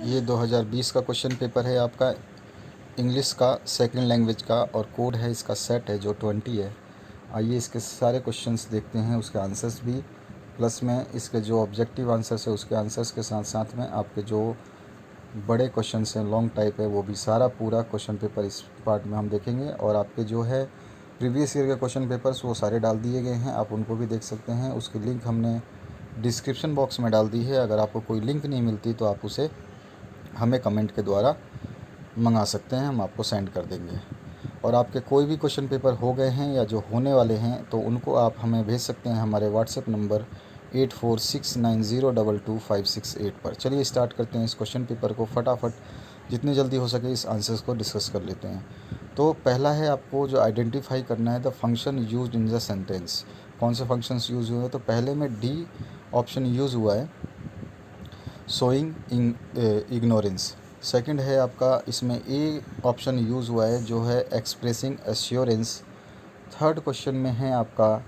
ये 2020 का question paper है आपका, इंग्लिश का सेकंड लैंग्वेज का, और कोड है इसका सेट है जो 20 है। आइए इसके सारे क्वेश्चंस देखते हैं, उसके आंसर्स भी, प्लस में इसके जो ऑब्जेक्टिव आंसर्स है उसके आंसर्स के साथ साथ में आपके जो बड़े क्वेश्चंस हैं लॉन्ग टाइप है वो भी सारा पूरा क्वेश्चन पेपर इस पार्ट में हम देखेंगे। और आपके जो है प्रीवियस ईयर के क्वेश्चन पेपर्स वो सारे डाल दिए गए हैं, आप उनको भी देख सकते हैं। उसकी लिंक हमने डिस्क्रिप्शन बॉक्स में डाल दी है। अगर आपको कोई लिंक नहीं मिलती तो आप उसे हमें कमेंट के द्वारा मंगा सकते हैं, हम आपको सेंड कर देंगे। और आपके कोई भी क्वेश्चन पेपर हो गए हैं या जो होने वाले हैं तो उनको आप हमें भेज सकते हैं हमारे व्हाट्सएप नंबर 8469022568 पर। चलिए स्टार्ट करते हैं इस क्वेश्चन पेपर को फटाफट, जितनी जल्दी हो सके इस आंसर्स को डिस्कस कर लेते हैं। तो पहला है आपको जो आइडेंटिफाई करना है the function used in the sentence. कौन से फंक्शंस यूज़ हुए हैं? तो पहले में डी ऑप्शन यूज़ हुआ है, शोइंग इग्नोरेंस। सेकंड है आपका इसमें ए ऑप्शन यूज़ हुआ है जो है एक्सप्रेसिंग एश्योरेंस। थर्ड क्वेश्चन में है आपका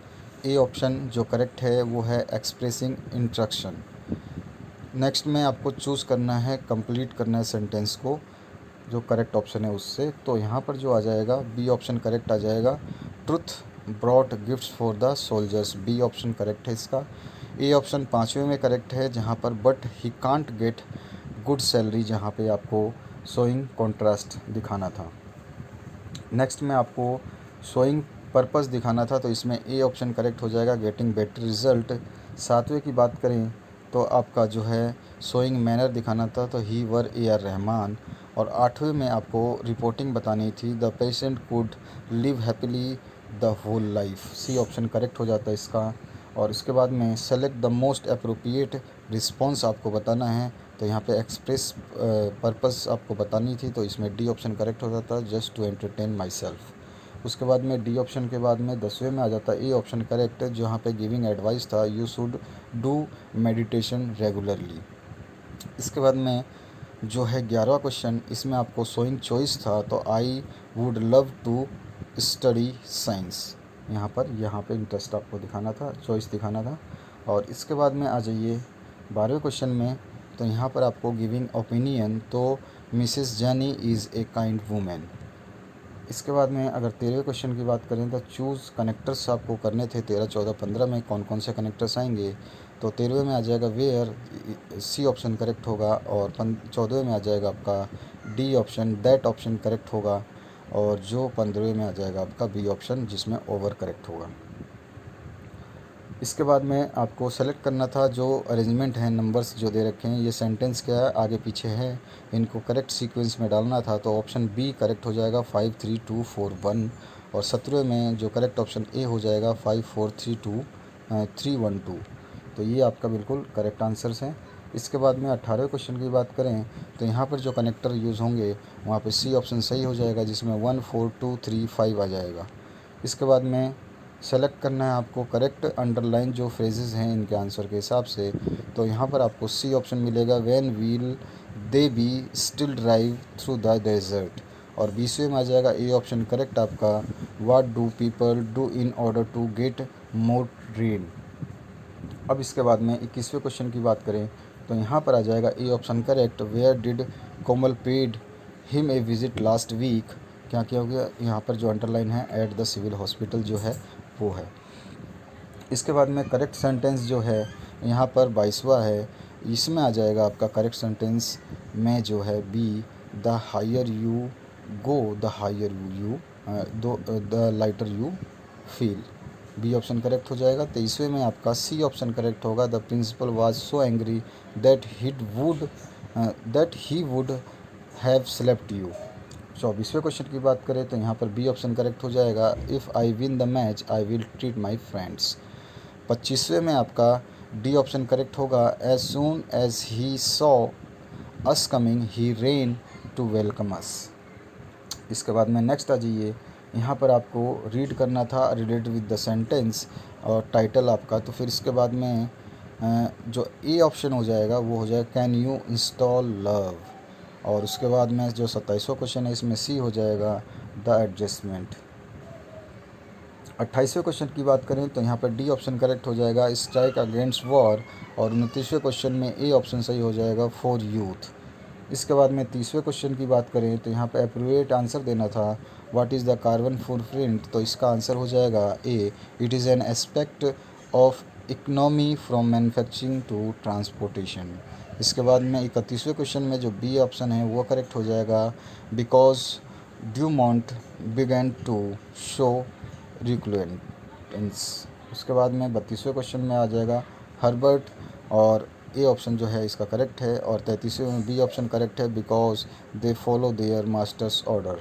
ए ऑप्शन जो करेक्ट है वो है एक्सप्रेसिंग इंस्ट्रक्शन। नेक्स्ट में आपको चूज़ करना है, कंप्लीट करना है सेंटेंस को, जो करेक्ट ऑप्शन है उससे। तो यहाँ पर जो आ जाएगा बी ऑप्शन करेक्ट आ जाएगा, truth brought gifts for the soldiers. B option correct है इसका। ए ऑप्शन पाँचवें में करेक्ट है जहाँ पर but he can't get good salary, जहाँ पे आपको शोइंग कॉन्ट्रास्ट दिखाना था। नेक्स्ट में आपको शोइंग पर्पस दिखाना था तो इसमें ए ऑप्शन करेक्ट हो जाएगा, गेटिंग बेटर रिजल्ट। सातवें की बात करें तो आपका जो है शोइंग मैनर दिखाना था तो ही वर ए आर रहमान। और आठवें में आपको रिपोर्टिंग बतानी थी, the patient could live happily the whole life. C option correct हो जाता है इसका। और इसके बाद में select the most appropriate response आपको बताना है तो यहाँ पे एक्सप्रेस पर्पस आपको बतानी थी तो इसमें डी ऑप्शन करेक्ट हो जाता है, just to entertain my self. उसके बाद में डी ऑप्शन के बाद में 10वें में आ जाता है ए ऑप्शन करेक्ट, जहाँ पे गिविंग एडवाइस था you should do meditation regularly. इसके बाद में जो है 11वां क्वेश्चन, इसमें आपको शोइंग चॉइस था तो I would love to study science. यहाँ पे इंटरेस्ट आपको दिखाना था, चॉइस दिखाना था। और इसके बाद में आ जाइए 12वें क्वेश्चन में, तो यहाँ पर आपको गिविंग ओपिनियन तो Mrs Jenny is a kind women. इसके बाद में अगर 13वें क्वेश्चन की बात करें तो चूज़ कनेक्टर्स आपको करने थे 13, 14, 15 में कौन कौन से कनेक्टर्स आएंगे। तो 13वें में आ जाएगा वेयर, सी ऑप्शन करेक्ट होगा। और 14वें में आ जाएगा आपका D option, that option correct होगा। और जो 15वें में आ जाएगा आपका बी ऑप्शन जिसमें ओवर करेक्ट होगा। इसके बाद में आपको सेलेक्ट करना था जो अरेंजमेंट है, नंबर्स जो दे रखे हैं, ये सेंटेंस क्या है, आगे पीछे है, इनको करेक्ट सीक्वेंस में डालना था तो ऑप्शन बी करेक्ट हो जाएगा 5 3 2 4 1। और 17वें में जो करेक्ट ऑप्शन ए हो जाएगा 5 4 3 2 3 1 2। तो ये आपका बिल्कुल करेक्ट आंसर्स हैं। इसके बाद में 18वें क्वेश्चन की बात करें तो यहाँ पर जो कनेक्टर यूज़ होंगे वहाँ पे सी ऑप्शन सही हो जाएगा जिसमें 1 4 2 3 5 आ जाएगा। इसके बाद में सेलेक्ट करना है आपको करेक्ट अंडरलाइन जो फ्रेजेस हैं इनके आंसर के हिसाब से। तो यहाँ पर आपको सी ऑप्शन मिलेगा, when will they be still drive through the desert. और 20वें में आ जाएगा ए ऑप्शन करेक्ट आपका, what do people do in order to get more rain. अब इसके बाद में 21वें क्वेश्चन की बात करें तो यहाँ पर आ जाएगा A option correct, where did Komal paid him a visit last week. क्या हो गया यहाँ पर जो अंडरलाइन है, एट द सिविल हॉस्पिटल जो है वो है। इसके बाद में करेक्ट सेंटेंस जो है यहाँ पर 22वां है, इसमें आ जाएगा आपका करेक्ट सेंटेंस में जो है B, the higher you go the higher you do the lighter you feel. B option correct हो जाएगा। 23वें में आपका सी ऑप्शन करेक्ट होगा, the principal was so angry that he would have slapped you. 24वें क्वेश्चन की बात करें तो यहाँ पर बी ऑप्शन करेक्ट हो जाएगा, if I win the match I will treat my friends. 25वें में आपका डी ऑप्शन करेक्ट होगा, as soon as he saw us coming he ran to welcome us. इसके बाद में नेक्स्ट आ जाइए, यहाँ पर आपको रीड करना था रिलेटेड विद द सेंटेंस और टाइटल आपका। तो फिर इसके बाद में जो ए ऑप्शन हो जाएगा वो हो जाएगा, कैन यू इंस्टॉल लव। और उसके बाद में जो 27वां क्वेश्चन है इसमें सी हो जाएगा, द एडजस्टमेंट। 28वें क्वेश्चन की बात करें तो यहाँ पर डी ऑप्शन करेक्ट हो जाएगा, स्ट्राइक अगेंस्ट वॉर। और 29वें क्वेश्चन में ए ऑप्शन सही हो जाएगा, फॉर यूथ। इसके बाद में 30वें क्वेश्चन की बात करें तो यहाँ पे अप्रोप्रिएट आंसर देना था what is the carbon footprint, तो इसका आंसर हो जाएगा A, it is an aspect of economy from manufacturing to transportation. इसके बाद में 31वें क्वेश्चन में जो बी ऑप्शन है वो करेक्ट हो जाएगा, because Dumont began to show reluctance. उसके बाद में 32वें क्वेश्चन में आ जाएगा हर्बर्ट, और ए ऑप्शन जो है इसका करेक्ट है, और 33वें में बी ऑप्शन करेक्ट है, because they follow their masters order.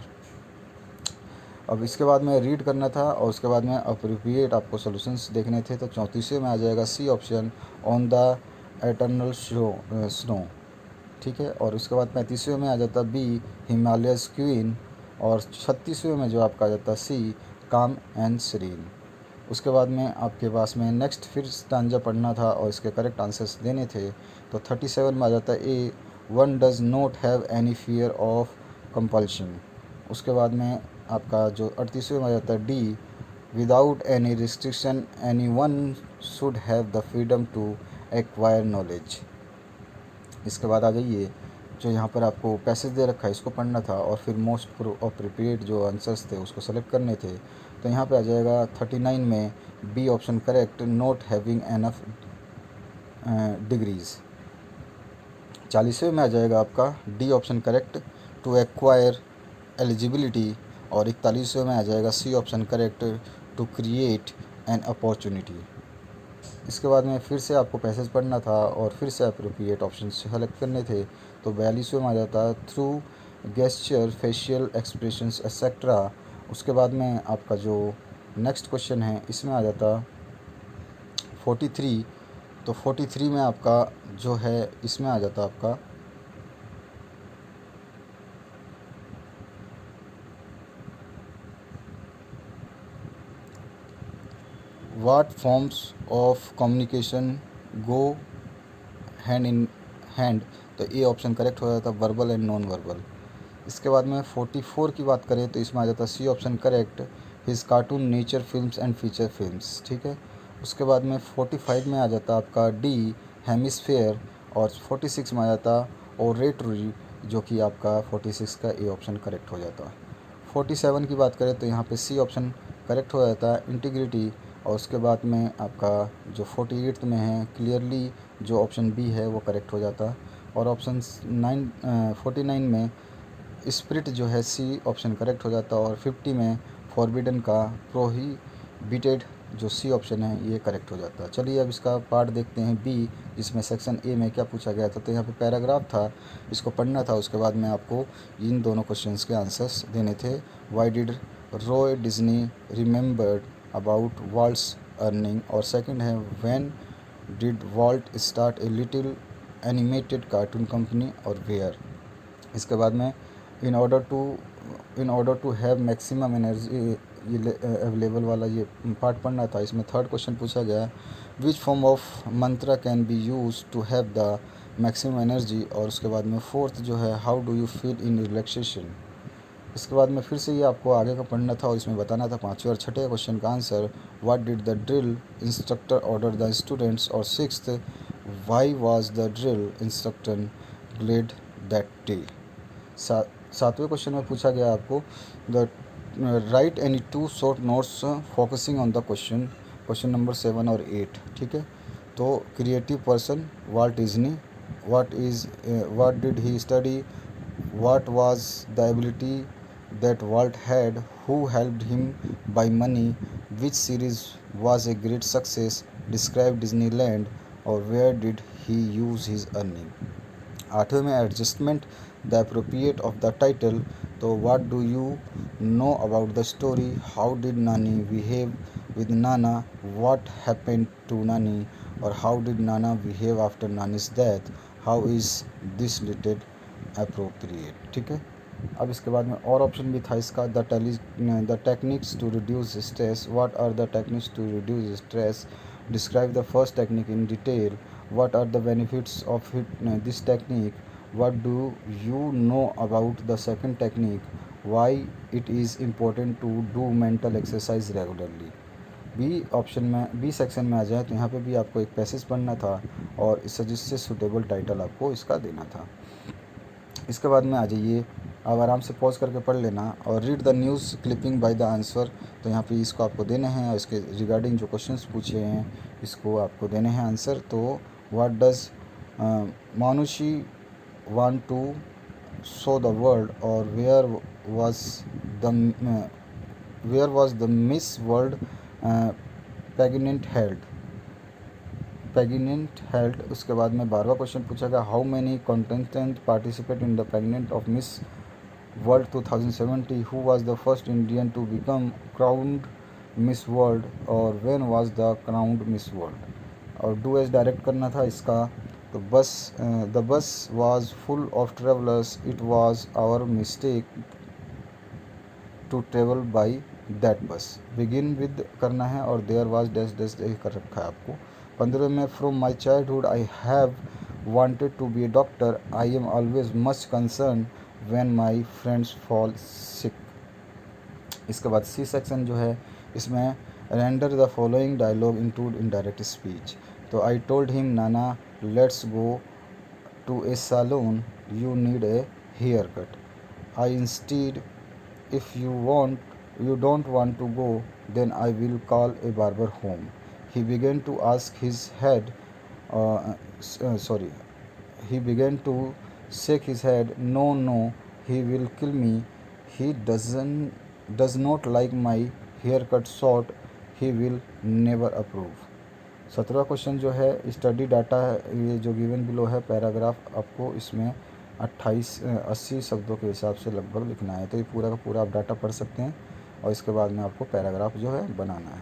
अब इसके बाद में रीड करना था और उसके बाद में अप्रोप्रिएट आपको सॉल्यूशंस देखने थे, तो 34वें में आ जाएगा C option, on the eternal snow. ठीक है, और उसके बाद 35वें में आ जाता बी, हिमालयस क्वीन, और 36वें में जो आपका आ जाता सी, काम एंड सीरीन। उसके बाद में आपके पास में नेक्स्ट फिर स्टांजा पढ़ना था और इसके करेक्ट आंसर्स देने थे, तो 37 में आ जाता A, one does not have any fear of compulsion. उसके बाद में आपका जो 38वें में आ जाता है D, without any restriction anyone should have the freedom to acquire knowledge. इसके बाद आ जाइए, जो यहाँ पर आपको पैसेज दे रखा है इसको पढ़ना था और फिर मोस्ट अप्रोप्रिएट जो आंसर्स थे उसको सेलेक्ट करने थे, तो यहाँ पे आ जाएगा 39 में B option correct, not having enough degrees. 40वें में आ जाएगा आपका D option correct, to acquire eligibility, और 41वें में आ जाएगा C option correct, to create an opportunity. इसके बाद में फिर से आपको पैसेज पढ़ना था और फिर से अप्रोप्रिएट ऑप्शन सेलेक्ट करने थे, तो 42वें में आ जाता through gesture facial expressions etcetera. उसके बाद में आपका जो नेक्स्ट क्वेश्चन है इसमें आ जाता 43, तो 43 में आपका जो है इसमें आ जाता आपका what forms of communication go hand in hand, तो ए ऑप्शन करेक्ट हो जाता वर्बल एंड नॉन वर्बल। इसके बाद में 44 की बात करें तो इसमें आ जाता C option correct, his cartoon nature films and feature films. ठीक है, उसके बाद में 45 में आ जाता आपका डी, हेमिस्फेयर, और 46 में आ जाता ओरेटरी, जो कि आपका 46 का ए ऑप्शन करेक्ट हो जाता। 47 की बात करें तो यहाँ पे सी ऑप्शन करेक्ट हो जाता है इंटीग्रिटी, और उसके बाद में आपका जो 48 में है क्लियरली, जो ऑप्शन बी है वो करेक्ट हो जाता, और ऑप्शन 49 में स्पिरिट जो है सी ऑप्शन करेक्ट हो जाता, और 50 में फॉरबिडन का प्रोहिबिटेड जो सी ऑप्शन है ये करेक्ट हो जाता है। चलिए अब इसका पार्ट देखते हैं बी, जिसमें सेक्शन ए में क्या पूछा गया था, तो यहाँ पे पैराग्राफ था, इसको पढ़ना था, उसके बाद में आपको इन दोनों क्वेश्चंस के आंसर्स देने थे। Why did Roy Disney remembered about Walt's earning, और सेकंड है when did Walt start a little animated cartoon company और वेयर। इसके बाद में in order to have maximum energy, ये अवेलेबल वाला ये पार्ट पढ़ना था। इसमें थर्ड क्वेश्चन पूछा गया, which form of mantra can be use to have the maximum energy, और उसके बाद में फोर्थ जो है how do you feel in relaxation. इसके बाद में फिर से ये आपको आगे का पढ़ना था और इसमें बताना था पाँचवें और छठे क्वेश्चन का answer, what did the drill instructor order the students, और sixth why was the drill instructor glad that day. सातवें क्वेश्चन में पूछा गया आपको the write any two short notes focusing on the question number 7 और 8। ठीक है, तो creative person Walt Disney, what did he study, what was the ability that Walt had, who helped him buy money, which series was a great success, describe Disneyland, और where did he use his earning. आठवें में adjustment the appropriate of the title, तो what do you know about the story, how did nani behave with nana, what happened to nani, और how did nana behave after nani's death, how is this related appropriate. ठीक है, अब इसके बाद में और ऑप्शन भी था इसका, the techniques to reduce stress, what are the techniques to reduce stress, describe the first technique in detail, what are the benefits of this technique, what do you know about the second technique, why it is important to do mental exercise regularly। B section में आ जाए तो यहाँ पे भी आपको एक passage पढ़ना था और इससे जिससे सुटेबल टाइटल आपको इसका देना था। इसके बाद में आ जाइए, अब आराम से पॉज करके पढ़ लेना और read the news clipping by the answer. तो यहाँ पे इसको आपको देने हैं और इसके रिगार्डिंग जो क्वेश्चंस पूछे हैं इसको आपको देने हैं आंसर। तो what does Manushi want to show the world, और where was the Miss World pageant held. उसके बाद में 12वां क्वेश्चन पूछा गया, how many contestant participate in the pageant of Miss World 2070, who was the first Indian to become crowned Miss World, और when was the crowned Miss World. और do as directed करना था इसका। तो the bus was full of travellers, it was our mistake to travel by that bus. Begin with करना है और there was dash dash कर रखा है आपको। 15 में, from my childhood I have wanted to be a doctor, I am always much concern when my friends fall sick. इसके बाद सी सेक्शन जो है इसमें render the following dialogue include indirect speech. तो आई टोल्ड हिम नाना let's go to a salon, you need a haircut. I instead if you don't want to go, then I will call a barber home. He began to ask his head sorry he began to shake his head. No, he will kill me. He does not like my haircut short. He will never approve. 17वां question जो है study data है, ये जो given below है paragraph, आपको इसमें 80 शब्दों के हिसाब से लगभग लिखना है। तो ये पूरा का पूरा आप डाटा पढ़ सकते हैं और इसके बाद में आपको पैराग्राफ जो है बनाना है,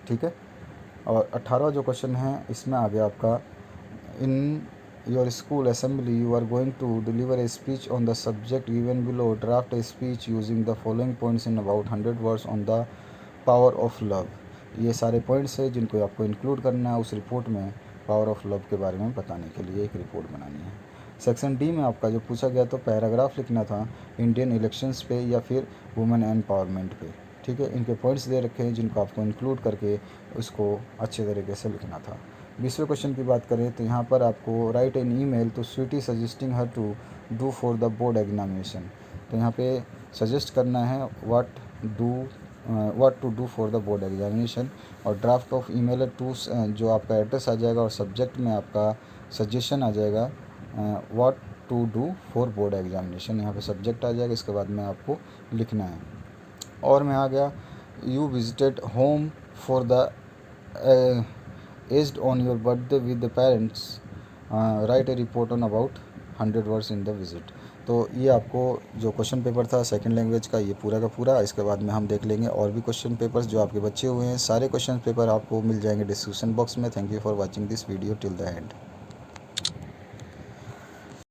ठीक है। और 18वां जो क्वेश्चन है इसमें आ गया आपका, in your school assembly you are going to deliver a speech on the subject given below, draft a speech using the following points in about 100 words on the power of love. ये सारे points हैं जिनको आपको include करना है उस report में, power of love के बारे में बताने के लिए एक रिपोर्ट बनानी है। सेक्शन डी में आपका जो पूछा गया तो पैराग्राफ लिखना था इंडियन इलेक्शंस पे या फिर वुमेन एम्पावरमेंट पे, ठीक है। इनके पॉइंट्स दे रखे हैं जिनको आपको इंक्लूड करके उसको अच्छे तरीके से लिखना था। 20वें क्वेश्चन की बात करें तो यहाँ पर आपको write an email to Sweety suggesting her to do for the board examination. तो यहाँ पे सजेस्ट करना है what to do for the board examination, और ड्राफ्ट ऑफ ईमेल टू जो आपका एड्रेस आ जाएगा और सब्जेक्ट में आपका सजेशन आ जाएगा what to do for board examination. यहाँ पे सब्जेक्ट आ जाएगा, इसके बाद में आपको लिखना है। और मैं आ गया, you visited home for the aged on your birthday with the parents, right A report on about 100 words in the visit. तो ये आपको जो क्वेश्चन पेपर था सेकंड लैंग्वेज का ये पूरा का पूरा। इसके बाद में हम देख लेंगे और भी क्वेश्चन पेपर्स जो आपके बचे हुए हैं। सारे क्वेश्चन पेपर आपको मिल जाएंगे डिस्क्रिप्शन बॉक्स में। Thank you for watching this video till the end.